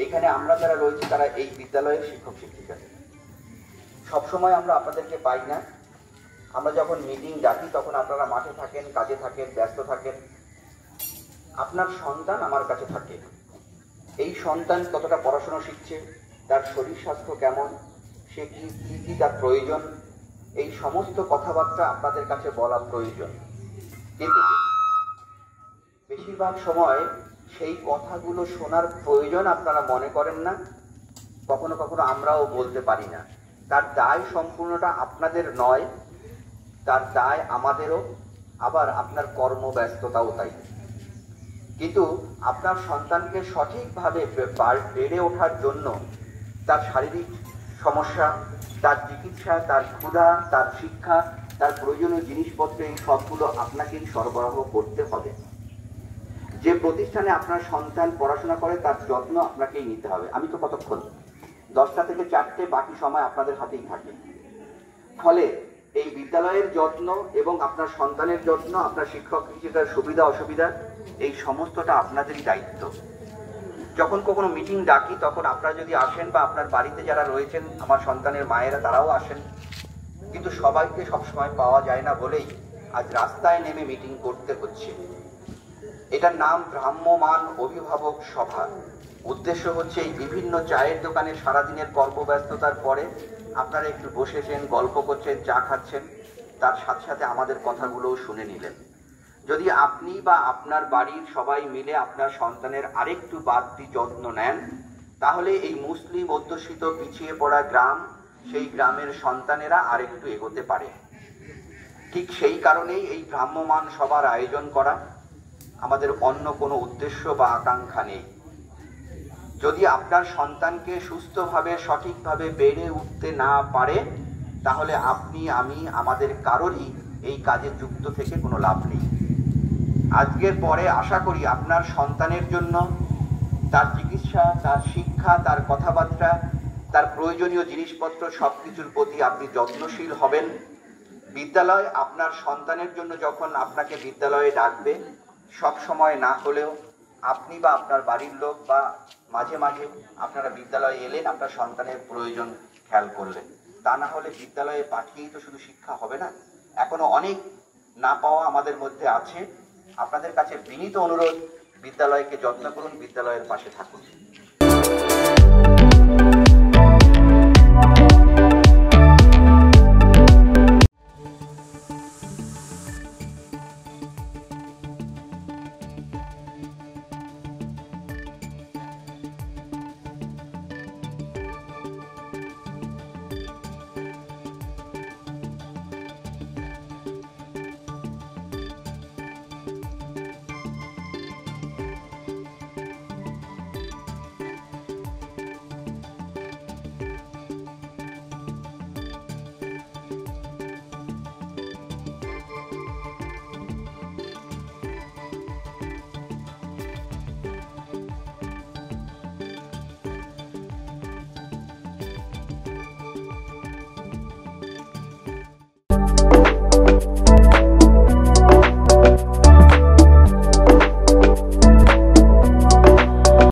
এখানে আমরা যারা রয়েছি তারা এই বিদ্যালয়ের শিক্ষক শিক্ষিকা। সবসময় আমরা আপনাদেরকে পাই না। আমরা যখন মিটিং ডাকি তখন আপনারা মাঠে থাকেন, কাজে থাকেন, ব্যস্ত থাকেন। আপনার সন্তান আমার কাছে থাকে। এই সন্তান কতটা পড়াশোনা শিখছে, তার শরীর স্বাস্থ্য কেমন, সে কি কি তার প্রয়োজন, এই সমস্ত কথাবার্তা আপনাদের কাছে বলা প্রয়োজন। কিন্তু বেশিরভাগ সময় সেই কথাগুলো শোনার প্রয়োজন আপনারা মনে করেন না, কখনো কখনো আমরাও বলতে পারি না। তার দায় সম্পূর্ণটা আপনাদের নয়, তার দায় আমাদেরও, আবার আপনার কর্মব্যস্ততাও তাই। কিন্তু আপনার সন্তানকে সঠিকভাবে বেড়ে ওঠার জন্য তার শারীরিক সমস্যা, তার চিকিৎসা, তার ক্ষুধা, তার শিক্ষা, তার প্রয়োজনীয় জিনিসপত্র, এই সবগুলো আপনাকেই সরবরাহ করতে হবে। যে প্রতিষ্ঠানে আপনার সন্তান পড়াশোনা করে তার যত্ন আপনাকেই নিতে হবে। আমি তো কতক্ষণ 10টা থেকে 4টে, বাকি সময় আপনাদের হাতেই থাকে। ফলে এই বিদ্যালয়ের যত্ন এবং আপনার সন্তানের যত্ন, আপনার শিক্ষক শিক্ষিকার সুবিধা অসুবিধা, এই সমস্তটা আপনাদেরই দায়িত্ব। যখন কখনো মিটিং ডাকি তখন আপনারা যদি আসেন, বা আপনার বাড়িতে যারা রয়েছেন আমার সন্তানের মায়েরা তারাও আসেন, কিন্তু সবাইকে সবসময় পাওয়া যায় না বলেই আজ রাস্তায় নেমে মিটিং করতে হচ্ছে। এটার নাম ভ্রাম্যমান অভিভাবক সভা। উদ্দেশ্য হচ্ছে এই বিভিন্ন চায়ের দোকানে সারাদিনের কর্মব্যস্ততার পরে আপনারা একটু বসেছেন, গল্প করছেন, চা খাচ্ছেন, তার সাথে সাথে আমাদের কথাগুলোও শুনে নিলেন। যদি আপনি বা আপনার বাড়ির সবাই মিলে আপনার সন্তানের আরেকটু বাড়তি যত্ন নেন, তাহলে এই মুসলিম অধ্যুষিত পিছিয়ে পড়া গ্রাম, সেই গ্রামের সন্তানেরা আরেকটু এগোতে পারে। ঠিক সেই কারণেই এই ভ্রাম্যমান সভার আয়োজন করা। আমাদের অন্য কোনো উদ্দেশ্য বা আকাঙ্ক্ষা নেই। যদি আপনার সন্তানকে সুস্থভাবে সঠিকভাবে বেড়ে উঠতে না পারে, তাহলে আপনি, আমি, আমাদের কারোরই এই কাজে যুক্ত থেকে কোনো লাভ নেই। আজকের পরে আশা করি আপনার সন্তানের জন্য তার চিকিৎসা, তার শিক্ষা, তার কথাবার্তা, তার প্রয়োজনীয় জিনিসপত্র সবকিছুর প্রতি আপনি যত্নশীল হবেন। বিদ্যালয় আপনার সন্তানের জন্য যখন আপনাকে বিদ্যালয়ে ডাকবে, সব সময় না হলেও আপনি বা আপনার বাড়ির লোক বা মাঝে মাঝে আপনারা বিদ্যালয়ে এলেন, আপনার সন্তানের প্রয়োজন খেয়াল করলেন। তা না হলে বিদ্যালয়ে পাঠিয়েই তো শুধু শিক্ষা হবে না। এখনো অনেক না পাওয়া আমাদের মধ্যে আছে। আপনাদের কাছে বিনীত অনুরোধ, বিদ্যালয়কে যত্ন করুন, বিদ্যালয়ের পাশে থাকুন।